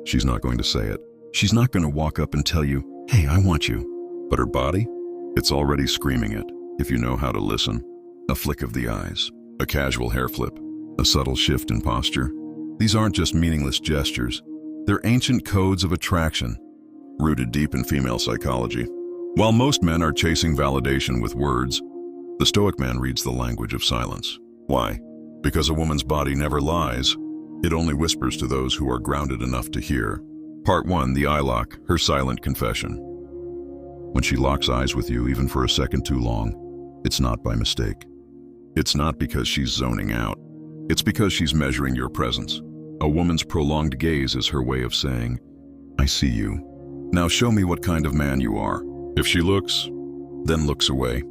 She's not going to say it. She's not going to walk up and tell you, "Hey, I want you." But her body? It's already screaming it, if you know how to listen. A flick of the eyes, a casual hair flip, a subtle shift in posture. These aren't just meaningless gestures. They're ancient codes of attraction, rooted deep in female psychology. While most men are chasing validation with words, the Stoic man reads the language of silence. Why? Because a woman's body never lies. It only whispers to those who are grounded enough to hear. Part 1, the eye lock, her silent confession. When she locks eyes with you, even for a second too long, it's not by mistake. It's not because she's zoning out. It's because she's measuring your presence. A woman's prolonged gaze is her way of saying, "I see you. Now show me what kind of man you are." If she looks, then looks away,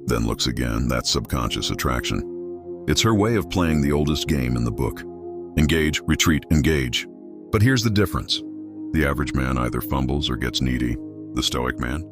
then looks again, that's subconscious attraction. It's her way of playing the oldest game in the book. Engage, retreat, engage. But here's the difference. The average man either fumbles or gets needy. The Stoic man,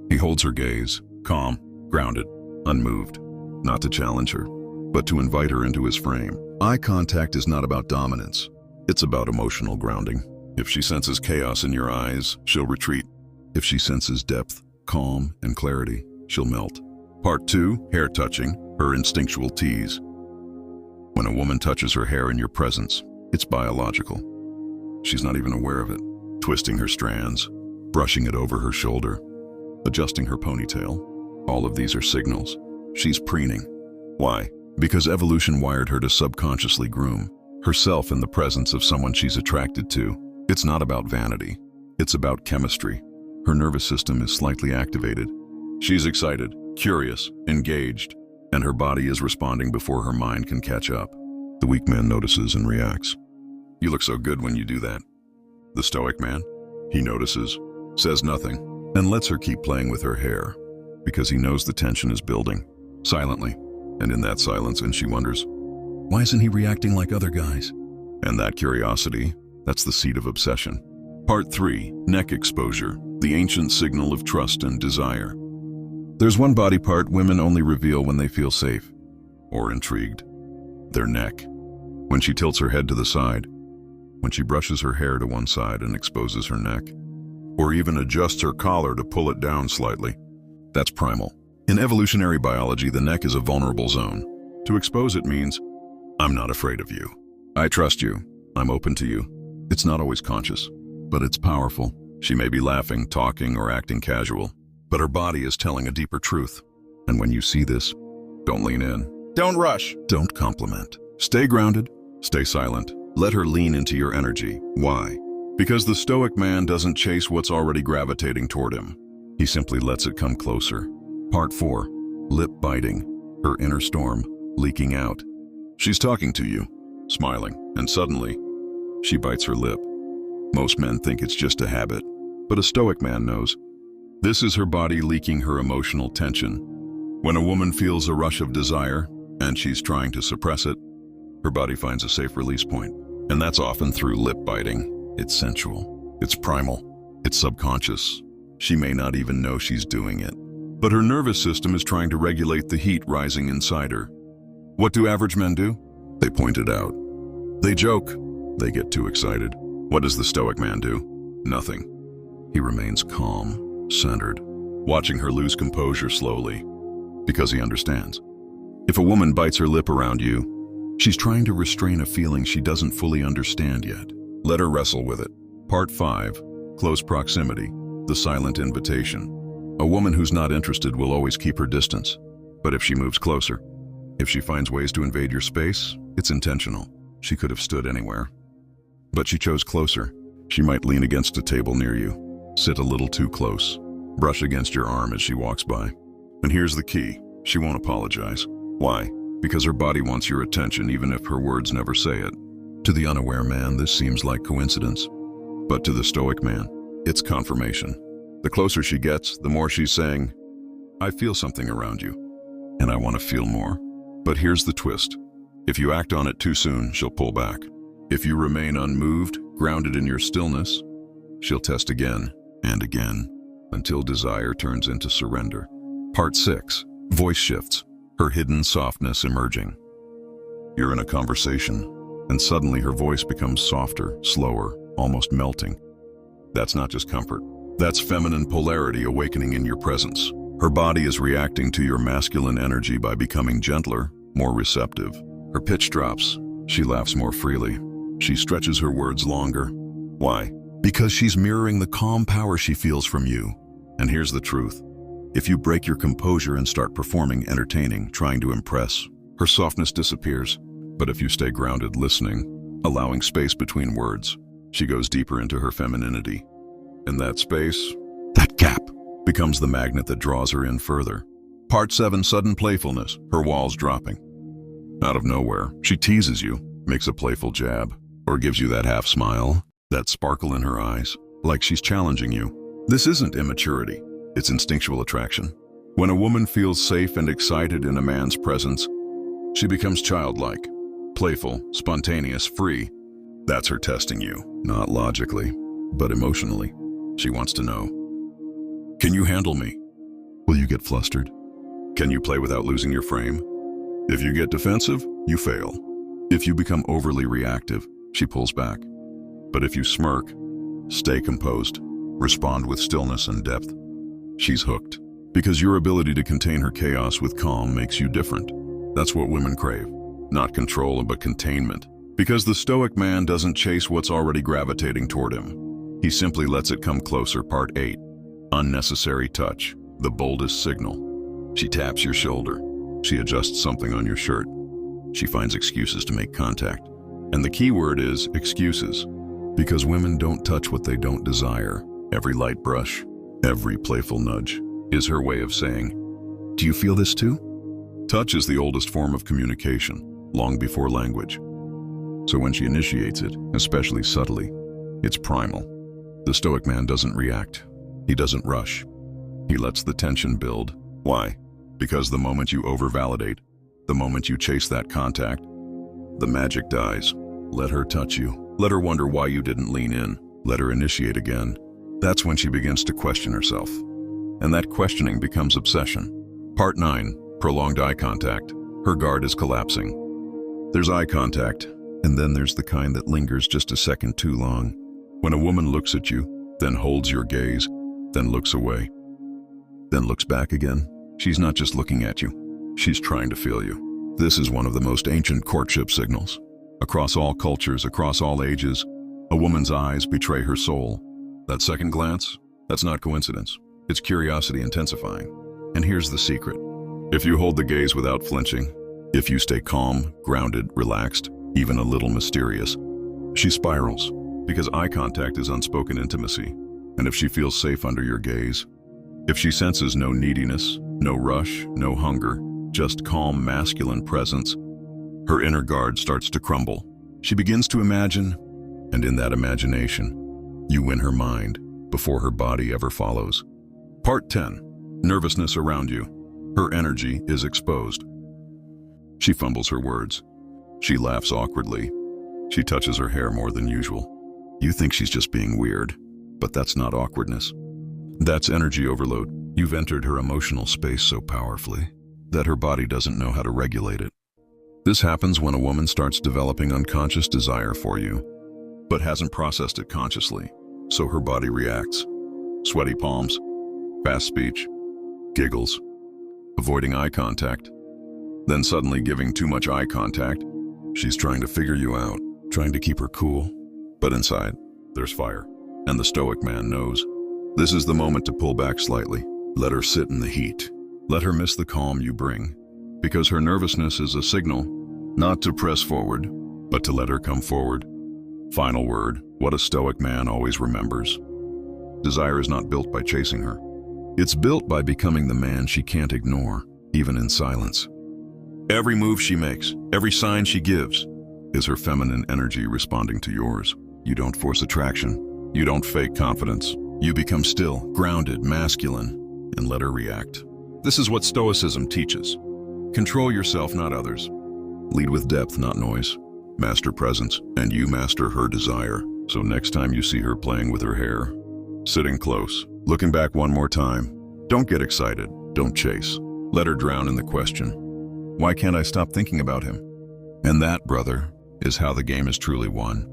he holds her gaze, calm, grounded, unmoved, not to challenge her, but to invite her into his frame. Eye contact is not about dominance. It's about emotional grounding. If she senses chaos in your eyes, she'll retreat. If she senses depth, calm, and clarity, she'll melt. Part 2, hair touching, her instinctual tease. When a woman touches her hair in your presence, it's biological. She's not even aware of it. Twisting her strands, brushing it over her shoulder, adjusting her ponytail. All of these are signals. She's preening. Why? Because evolution wired her to subconsciously groom herself in the presence of someone she's attracted to. It's not about vanity. It's about chemistry. Her nervous system is slightly activated. She's excited, curious, engaged, and her body is responding before her mind can catch up. The weak man notices and reacts. "You look so good when you do that." The Stoic man, he notices, says nothing, and lets her keep playing with her hair, because he knows the tension is building, silently. And in that silence, and she wonders, why isn't he reacting like other guys? And that curiosity, that's the seed of obsession. Part 3, neck exposure, the ancient signal of trust and desire. There's one body part women only reveal when they feel safe or intrigued. Their neck. When she tilts her head to the side, when she brushes her hair to one side and exposes her neck, or even adjusts her collar to pull it down slightly. That's primal. In evolutionary biology, the neck is a vulnerable zone. To expose it means, I'm not afraid of you. I trust you. I'm open to you. It's not always conscious, but it's powerful. She may be laughing, talking, or acting casual, but her body is telling a deeper truth. And when you see this, don't lean in. Don't rush. Don't compliment. Stay grounded. Stay silent. Let her lean into your energy. Why? Because the Stoic man doesn't chase what's already gravitating toward him. He simply lets it come closer. Part 4, lip biting, her inner storm leaking out. She's talking to you, smiling, and suddenly, she bites her lip. Most men think it's just a habit, but a Stoic man knows. This is her body leaking her emotional tension. When a woman feels a rush of desire, and she's trying to suppress it, her body finds a safe release point. And that's often through lip biting. It's sensual. It's primal. It's subconscious. She may not even know she's doing it. But her nervous system is trying to regulate the heat rising inside her. What do average men do? They point it out. They joke. They get too excited. What does the Stoic man do? Nothing. He remains calm, centered, watching her lose composure slowly, because he understands. If a woman bites her lip around you, she's trying to restrain a feeling she doesn't fully understand yet. Let her wrestle with it. Part 5, close proximity, the silent invitation. A woman who's not interested will always keep her distance. But if she moves closer, if she finds ways to invade your space, it's intentional. She could have stood anywhere. But she chose closer. She might lean against a table near you, sit a little too close, brush against your arm as she walks by. And here's the key. She won't apologize. Why? Because her body wants your attention even if her words never say it. To the unaware man, this seems like coincidence. But to the Stoic man, it's confirmation. The closer she gets, the more she's saying, I feel something around you, and I want to feel more. But here's the twist. If you act on it too soon, she'll pull back. If you remain unmoved, grounded in your stillness, she'll test again and again until desire turns into surrender. Part 6, voice shifts, her hidden softness emerging. You're in a conversation, and suddenly her voice becomes softer, slower, almost melting. That's not just comfort. That's feminine polarity awakening in your presence. Her body is reacting to your masculine energy by becoming gentler, more receptive. Her pitch drops. She laughs more freely. She stretches her words longer. Why? Because she's mirroring the calm power she feels from you. And here's the truth. If you break your composure and start performing, entertaining, trying to impress, her softness disappears. But if you stay grounded, listening, allowing space between words, she goes deeper into her femininity. And that space, that gap, becomes the magnet that draws her in further. Part 7, sudden playfulness, her walls dropping. Out of nowhere, she teases you, makes a playful jab, or gives you that half smile, that sparkle in her eyes, like she's challenging you. This isn't immaturity, it's instinctual attraction. When a woman feels safe and excited in a man's presence, she becomes childlike, playful, spontaneous, free. That's her testing you, not logically, but emotionally. She wants to know, can you handle me? Will you get flustered? Can you play without losing your frame? If you get defensive, you fail. If you become overly reactive, she pulls back. But if you smirk, stay composed, respond with stillness and depth, she's hooked. Because your ability to contain her chaos with calm makes you different. That's what women crave. Not control, but containment. Because the Stoic man doesn't chase what's already gravitating toward him. He simply lets it come closer. Part 8. Unnecessary touch, the boldest signal. She taps your shoulder. She adjusts something on your shirt. She finds excuses to make contact. And the key word is excuses. Because women don't touch what they don't desire. Every light brush, every playful nudge is her way of saying, do you feel this too? Touch is the oldest form of communication, long before language. So when she initiates it, especially subtly, it's primal. The Stoic man doesn't react. He doesn't rush. He lets the tension build. Why? Because the moment you over-validate, the moment you chase that contact, the magic dies. Let her touch you. Let her wonder why you didn't lean in. Let her initiate again. That's when she begins to question herself. And that questioning becomes obsession. Part 9. Prolonged eye contact. Her guard is collapsing. There's eye contact, and then there's the kind that lingers just a second too long. When a woman looks at you, then holds your gaze, then looks away, then looks back again, she's not just looking at you, she's trying to feel you. This is one of the most ancient courtship signals. Across all cultures, across all ages, a woman's eyes betray her soul. That second glance, that's not coincidence. It's curiosity intensifying. And here's the secret. If you hold the gaze without flinching, if you stay calm, grounded, relaxed, even a little mysterious, she spirals, because eye contact is unspoken intimacy. And if she feels safe under your gaze, if she senses no neediness, no rush, no hunger, just calm masculine presence, her inner guard starts to crumble. She begins to imagine, and in that imagination, you win her mind before her body ever follows. Part 10. Nervousness around you. Her energy is exposed. She fumbles her words. She laughs awkwardly. She touches her hair more than usual. You think she's just being weird, but that's not awkwardness. That's energy overload. You've entered her emotional space so powerfully that her body doesn't know how to regulate it. This happens when a woman starts developing unconscious desire for you, but hasn't processed it consciously, so her body reacts. Sweaty palms, fast speech, giggles, avoiding eye contact, then suddenly giving too much eye contact. She's trying to figure you out, trying to keep her cool, but inside, there's fire. And the Stoic man knows. This is the moment to pull back slightly. Let her sit in the heat. Let her miss the calm you bring. Because her nervousness is a signal, not to press forward, but to let her come forward. Final word, what a Stoic man always remembers. Desire is not built by chasing her. It's built by becoming the man she can't ignore, even in silence. Every move she makes, every sign she gives, is her feminine energy responding to yours. You don't force attraction. You don't fake confidence. You become still, grounded, masculine, and let her react. This is what Stoicism teaches. Control yourself, not others. Lead with depth, not noise. Master presence, and you master her desire. So next time you see her playing with her hair, sitting close, looking back one more time, don't get excited, don't chase. Let her drown in the question, why can't I stop thinking about him? And that, brother, is how the game is truly won.